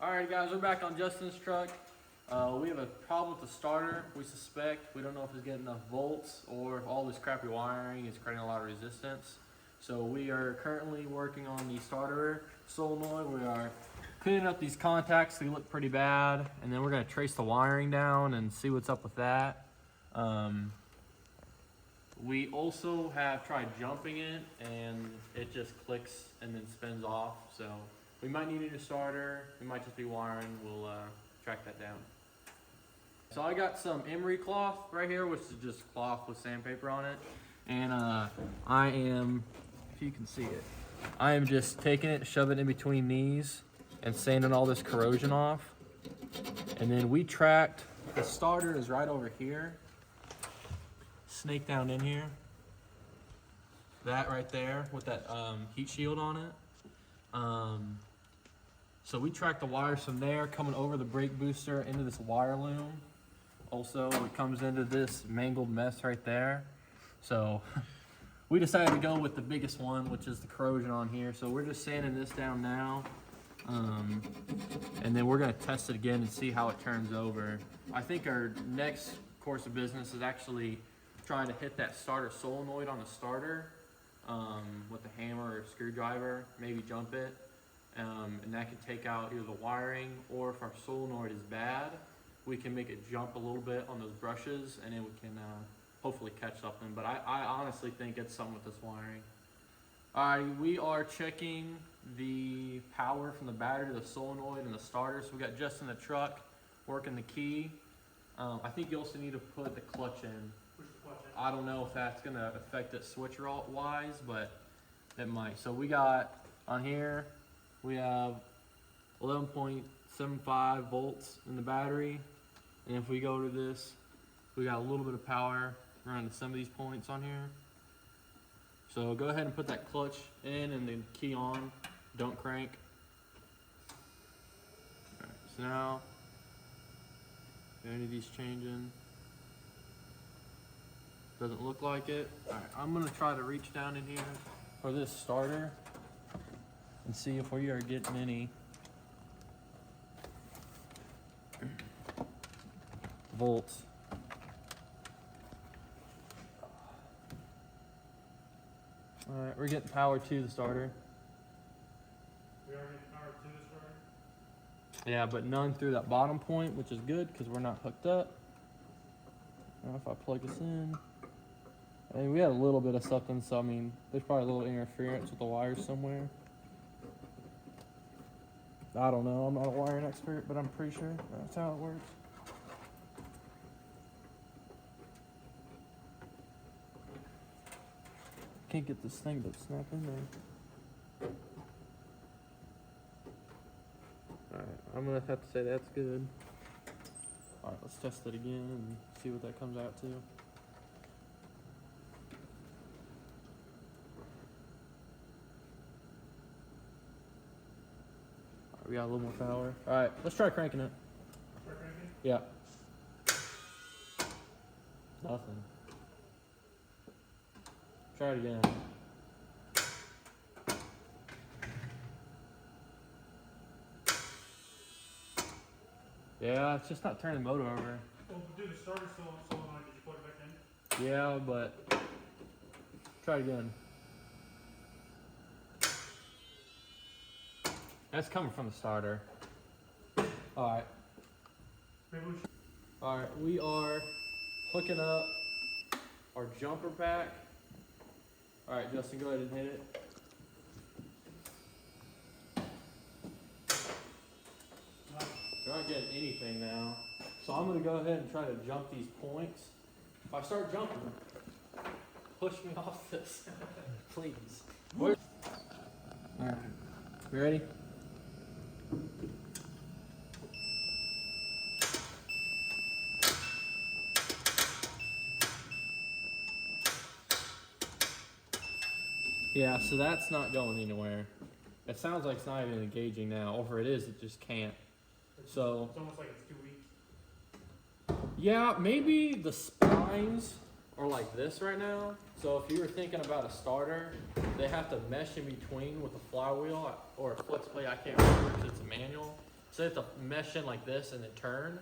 Alright guys, we're back on Justin's truck. We have a problem with the starter. We suspect, we don't know if it's getting enough volts or if all this crappy wiring is creating a lot of resistance. So we are currently working on the starter solenoid. We are cleaning up these contacts. They look pretty bad. And then we're gonna trace the wiring down and see what's up with that. We also have tried jumping it and it just clicks and then spins off. So we might need a new starter. It might just be wiring. We'll track that down. So I got some emery cloth right here, which is just cloth with sandpaper on it. And I am, if you can see it, I am just taking it, shoving it in between these and sanding all this corrosion off. And then we tracked, the starter is right over here. Snake down in here. That right there with that heat shield on it. So we tracked the wires from there coming over the brake booster into this wire loom. Also, it comes into this mangled mess right there. So we decided to go with the biggest one, which is the corrosion on here. So we're just sanding this down now. And then we're gonna test it again and see how it turns over. I think our next course of business is actually trying to hit that starter solenoid on the starter with a hammer or a screwdriver, maybe jump it. And that can take out either the wiring, or if our solenoid is bad, we can make it jump a little bit on those brushes and then we can hopefully catch something. But I honestly think it's something with this wiring. All right, we are checking the power from the battery to the solenoid and the starter. So we got Justin in the truck working the key. I think you also need to put the clutch in. I don't know if that's gonna affect it switcher wise, but it might. So we got on here, we have 11.75 volts in the battery. And if we go to this, we got a little bit of power around some of these points on here. So go ahead and put that clutch in and then key on, don't crank. All right, so now, any of these changing? Doesn't look like it. All right, I'm gonna try to reach down in here for this starter and see if we are getting any volts. All right, we're getting power to the starter. We are getting power to the starter? Yeah, but none through that bottom point, which is good because we're not hooked up. Now if I plug this in, I mean, we had a little bit of something, so I mean, there's probably a little interference with the wires somewhere. I don't know, I'm not a wiring expert, but I'm pretty sure that's how it works. Can't get this thing to snap in there. Alright, I'm gonna have to say that's good. Alright, let's test it again and see what that comes out to. Alright, we got a little more power. Alright, let's try cranking it. Try cranking? Yeah. Nothing. Try it again. Yeah, it's just not turning the motor over. Well, do the starter solenoid, did you plug it back in? Yeah, but try it again. That's coming from the starter. Alright. Maybe we should. Alright, we are hooking up our jumper pack. Alright, Justin, go ahead and hit it. We're not getting anything now. So I'm gonna go ahead and try to jump these points. If I start jumping, push me off this, please. Alright, you ready? Yeah, so that's not going anywhere. It sounds like it's not even engaging now, or if it is, it just can't. So It's almost like it's too weak. yeah, maybe the spines are like this right now. So if you were thinking about a starter, they have to mesh in between with the flywheel or a flex plate. I can't remember because it's a manual. So it's a mesh in like this and then turn.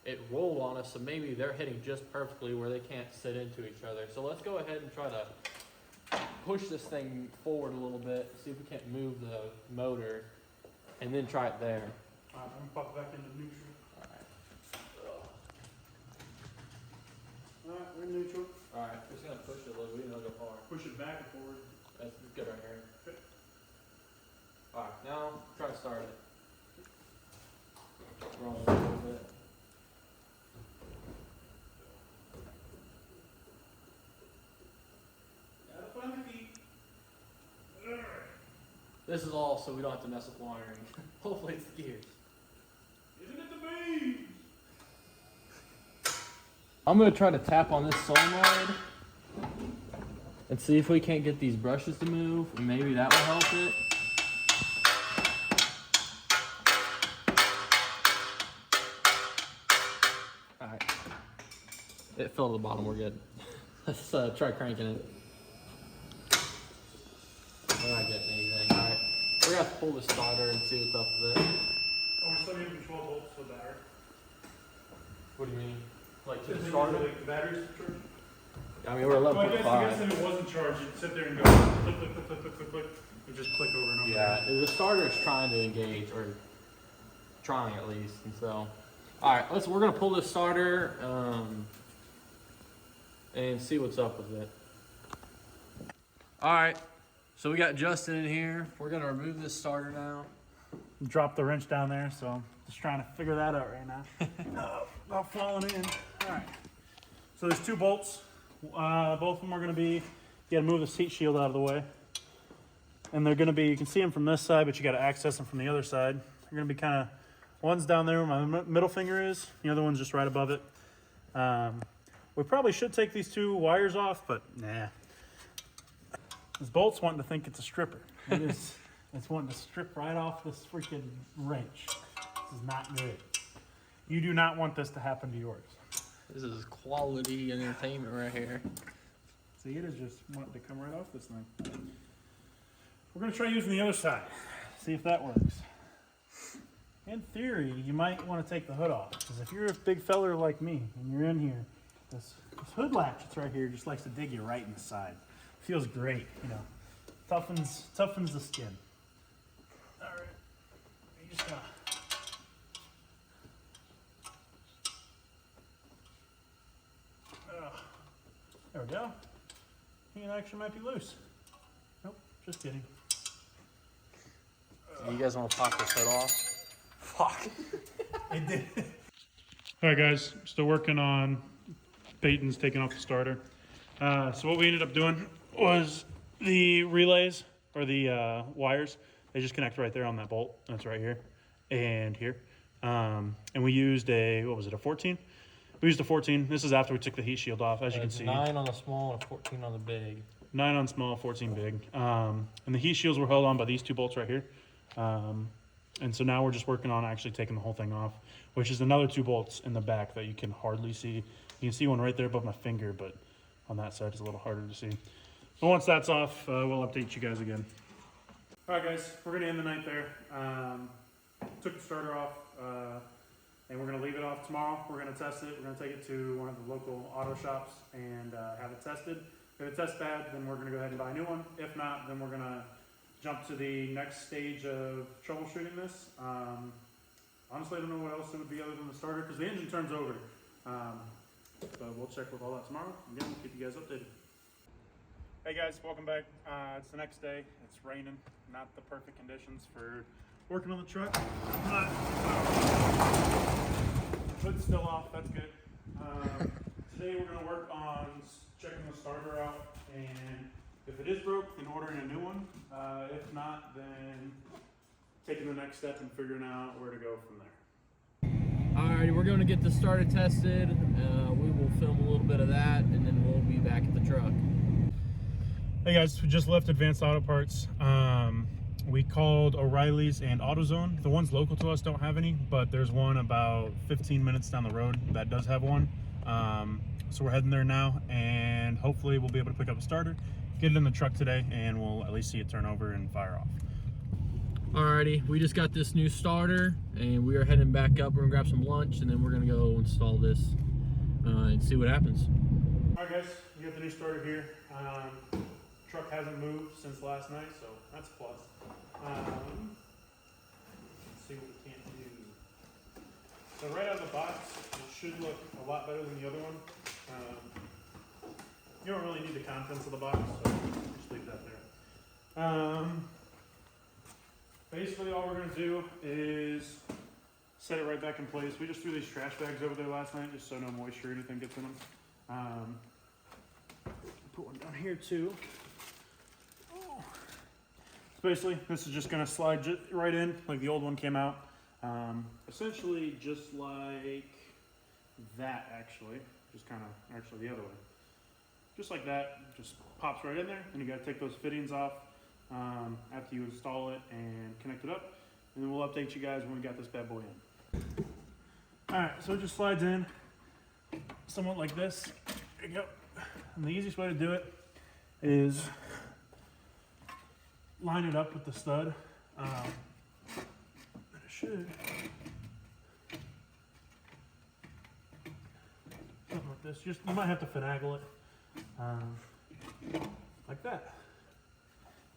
It rolled on us, so maybe they're hitting just perfectly where they can't sit into each other. So let's go ahead and try to push this thing forward a little bit, see if we can't move the motor, and then try it there. I'm gonna pop back into neutral. Alright, we're in neutral. Alright, just gonna push it a little bit, and it'll go far. Push it back and forward. That's good right here. Alright, now try to start it. Roll it a little bit. Gotta find the key. This is all so we don't have to mess with wiring. Hopefully it's the gears. Isn't it the beams? I'm gonna try to tap on this solenoid and see if we can't get these brushes to move, and maybe that will help it. Alright. It fell to the bottom, we're good. Let's try cranking it. We're not getting anything. Alright. We're gonna have to pull the starter and see what's up with it. Oh, we're still using 12 volts for the battery. What do you mean? Like to Is the it starter? like the battery's charged? I mean, we're Well, I guess 11.5. if it wasn't charged, you'd sit there and go click, click, click, click, click, click, click. It just click over and over. Yeah, the starter is trying to engage, or trying at least, and so. All right, we're gonna pull this starter and see what's up with it. All right, so we got Justin in here. We're gonna remove this starter now. Drop the wrench down there, so I'm just trying to figure that out right now. Not falling in. All right. So there's 2 bolts. Both of them are going to be, you got to move this heat shield out of the way. And they're going to be, you can see them from this side, but you got to access them from the other side. They're going to be kind of, one's down there where my middle finger is, the other one's just right above it. We probably should take these 2 wires off, but nah. This bolt's wanting to think it's a stripper. It is. It's wanting to strip right off this freaking wrench. This is not good. You do not want this to happen to yours. This is quality entertainment right here. See, it is just wanting to come right off this thing. We're going to try using the other side. See if that works. In theory, you might want to take the hood off. Because if you're a big feller like me, and you're in here, this hood latch that's right here just likes to dig you right in the side. Feels great, you know. Toughens the skin. All right. You just gotta... There we go. It actually might be loose. Nope, just kidding. You guys want to pop this hood off? Fuck. It did. All right, guys. Still working on Peyton's taking off the starter. So what we ended up doing was the relays, or the wires, they just connect right there on that bolt. That's right here and here. And we used a, what was it, a 14? We used a 14. This is after we took the heat shield off, as you can see. 9 on the small and a 14 on the big. 9 on small, 14 big. And the heat shields were held on by these 2 bolts right here. And so now we're just working on actually taking the whole thing off, which is another 2 bolts in the back that you can hardly see. You can see one right there above my finger, but on that side it's a little harder to see. But once that's off, we'll update you guys again. All right, guys, we're gonna end the night there. Took the starter off, and we're gonna leave it off tomorrow. We're gonna test it. We're gonna take it to one of the local auto shops and have it tested. If it tests bad, then we're gonna go ahead and buy a new one. If not, then we're gonna jump to the next stage of troubleshooting this. Honestly, I don't know what else it would be other than the starter, because the engine turns over. But we'll check with all that tomorrow. Again, we'll keep you guys updated. Hey guys, welcome back. It's the next day. It's raining. Not the perfect conditions for working on the truck. But hood's still off. That's good. Today we're going to work on checking the starter out, and if it is broke, then ordering a new one. If not, then taking the next step and figuring out where to go from there. Alrighty, we're going to get the starter tested. We will film a little bit of that, and then we'll be back at the truck. Hey guys, we just left Advanced Auto Parts. We called O'Reilly's and AutoZone. The ones local to us don't have any, but there's one about 15 minutes down the road that does have one. So we're heading there now, and hopefully we'll be able to pick up a starter, get it in the truck today, and we'll at least see it turn over and fire off. Alrighty, we just got this new starter and we are heading back up. We're gonna grab some lunch and then we're gonna go install this and see what happens. Alright guys, we got the new starter here. Truck hasn't moved since last night, so that's a plus. Let's see what we can do. So right out of the box, it should look a lot better than the other one. You don't really need the contents of the box, so just leave that there. Basically all we're going to do is set it right back in place. We just threw these trash bags over there last night just so no moisture or anything gets in them. Put one down here too. Oh. So basically this is just going to slide right in like the old one came out. Essentially just like that actually. Just kind of actually the other way. Just like that, just pops right in there, and you got to take those fittings off after you install it and connect it up, and then we'll update you guys when we got this bad boy in. All right, so it just slides in somewhat like this. There you go. And the easiest way to do it is line it up with the stud. And it should. Something like this. Just you might have to finagle it. Like that.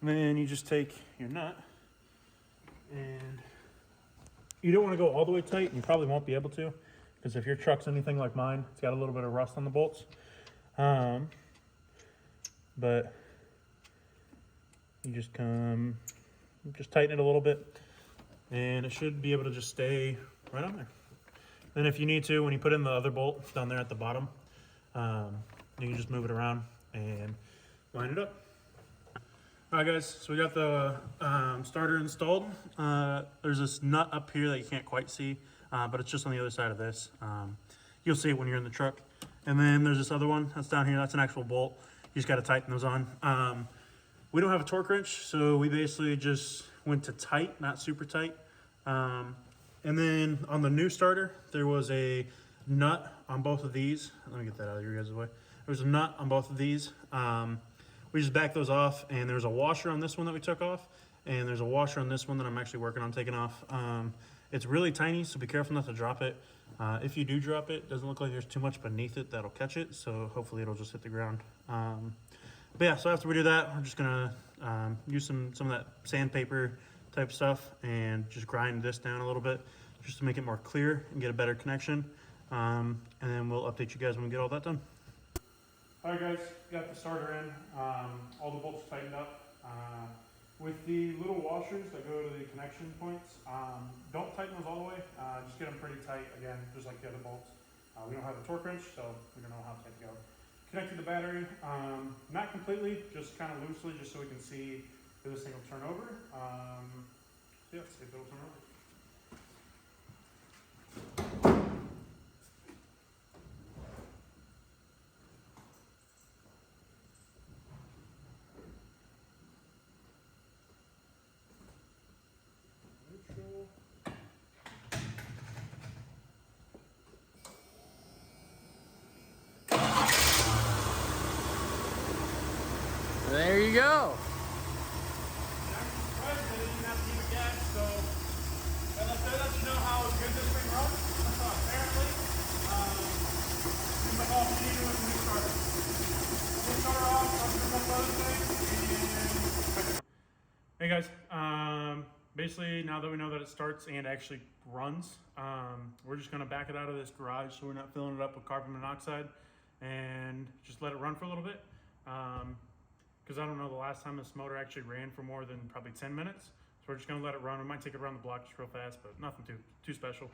And then you just take your nut, and you don't want to go all the way tight, and you probably won't be able to, because if your truck's anything like mine, it's got a little bit of rust on the bolts. But you just tighten it a little bit, and it should be able to just stay right on there. Then if you need to, when you put in the other bolt down there at the bottom, you can just move it around and line it up. All right guys, so we got the starter installed. There's this nut up here that you can't quite see, but it's just on the other side of this. You'll see it when you're in the truck. And then there's this other one that's down here. That's an actual bolt. You just got to tighten those on. We don't have a torque wrench, so we basically just went to tight, not super tight. And then on the new starter, there was a nut on both of these. Let me get that out of your guys' way. There was a nut on both of these. We just backed those off, and there's a washer on this one that we took off, and there's a washer on this one that I'm actually working on taking off. It's really tiny, so be careful not to drop it. If you do drop it, it doesn't look like there's too much beneath it that'll catch it, so hopefully it'll just hit the ground. But yeah, so after we do that, we're just gonna use some of that sandpaper type stuff and just grind this down a little bit just to make it more clear and get a better connection. And then we'll update you guys when we get all that done. All right guys, got the starter in, all the bolts tightened up. With the little washers that go to the connection points, don't tighten those all the way, just get them pretty tight, again, just like the other bolts. We don't have a torque wrench, so we don't know how tight to go. Connected the battery, not completely, just kind of loosely, just so we can see if this thing will turn over. Yeah, let's see if it'll turn over. There you go. Hey guys, basically now that we know that it starts and actually runs, we're just gonna back it out of this garage so we're not filling it up with carbon monoxide and just let it run for a little bit. Because I don't know the last time this motor actually ran for more than probably 10 minutes. So we're just gonna let it run. We might take it around the block just real fast, but nothing too special.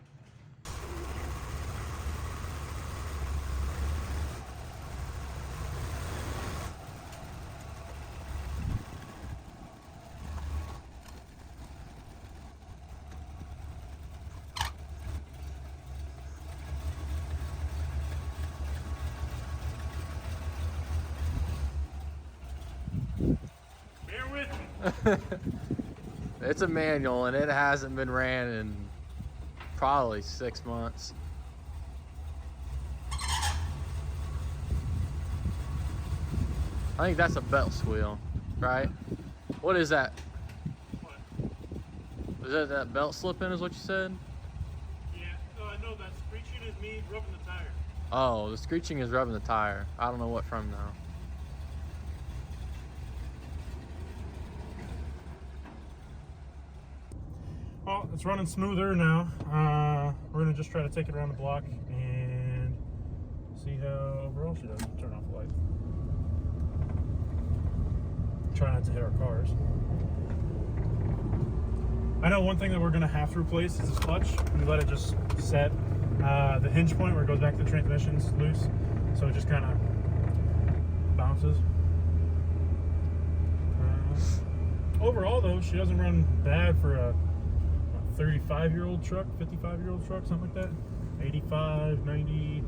It's a manual and it hasn't been ran in probably 6 months. I think that's a belt squeal, right? What is that? What? Is that belt slipping is what you said? Yeah, no, that screeching is me rubbing the tire. Oh, the screeching is rubbing the tire. I don't know what from though. Well, it's running smoother now. We're gonna just try to take it around the block and see how overall she does. Turn off the light. Try not to hit our cars. I know one thing that we're gonna have to replace is this clutch. We let it just set. The hinge point where it goes back to the transmission's loose, so it just kind of bounces. Overall, though, she doesn't run bad for a 35-year-old truck, 55-year-old truck, something like that. 85, 90,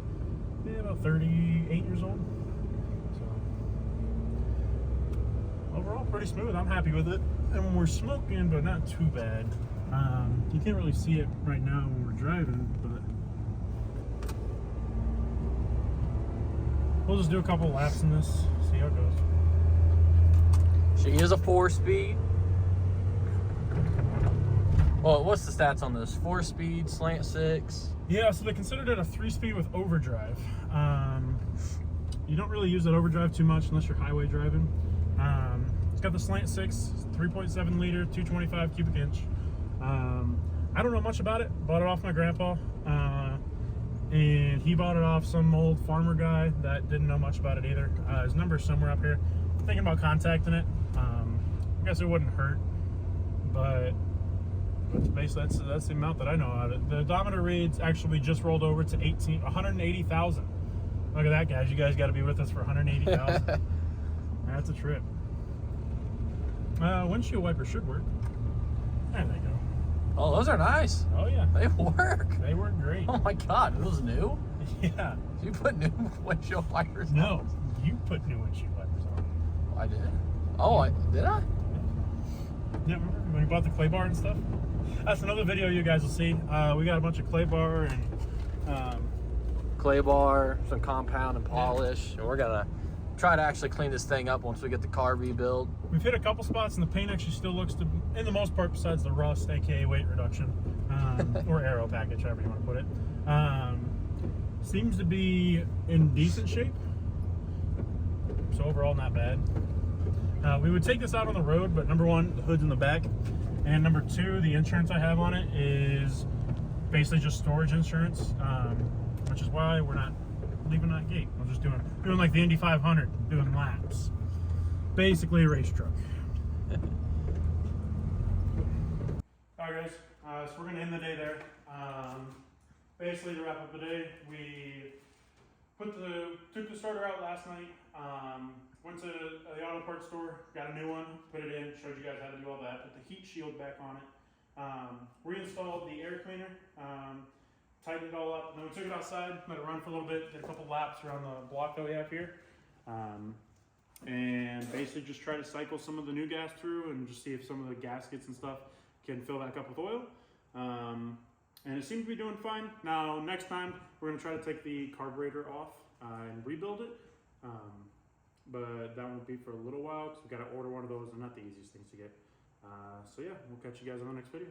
yeah, about 38 years old. So overall, pretty smooth. I'm happy with it. And we're smoking, but not too bad. You can't really see it right now when we're driving, but we'll just do a couple laps in this, see how it goes. She is a 4-speed. Well, what's the stats on this? 4-speed, slant 6. Yeah, so they considered it a 3-speed with overdrive. You don't really use that overdrive too much unless you're highway driving. It's got the slant 6, 3.7 liter, 225 cubic inch. I don't know much about it. Bought it off my grandpa. And he bought it off some old farmer guy that didn't know much about it either. His number's somewhere up here. Thinking about contacting it. I guess it wouldn't hurt, but basically that's the amount that I know of it. The odometer reads actually just rolled over to 180,000. Look at that, guys. You guys got to be with us for 180,000. That's a trip. Windshield wiper should work. There they go. Oh, those are nice. Oh yeah, They work. they work great. Oh my God, are those new? Yeah. You put new windshield wipers No, on? you put new windshield wipers on. I did. Oh, did I? Yeah, remember when you bought the clay bar and stuff? That's another video you guys will see. We got a bunch of clay bar and Clay bar, some compound and polish. And we're gonna try to actually clean this thing up once we get the car rebuilt. we've hit a couple spots and the paint actually still looks to, in the most part, besides the rust, aka weight reduction, or aero package, however you want to put it, seems to be in decent shape. So overall, not bad. We would take this out on the road, but number one, the hood's in the back, and number two, the insurance I have on it is basically just storage insurance, which is why we're not leaving that gate. We're just doing like the Indy 500, doing laps. Basically a race truck. All right, guys. So we're gonna end the day there. Basically, to wrap up the day, we took the starter out last night. Went to the auto parts store, got a new one, put it in, showed you guys how to do all that. Put the heat shield back on it. Reinstalled the air cleaner. Tightened it all up. And then we took it outside, let it run for a little bit, did a couple laps around the block that we have here. And basically just try to cycle some of the new gas through and just see if some of the gaskets and stuff can fill back up with oil. And it seems to be doing fine. Now, next time, we're gonna try to take the carburetor off and rebuild it. But that won't be for a little while because we gotta order one of those and not the easiest things to get. So yeah, we'll catch you guys on the next video.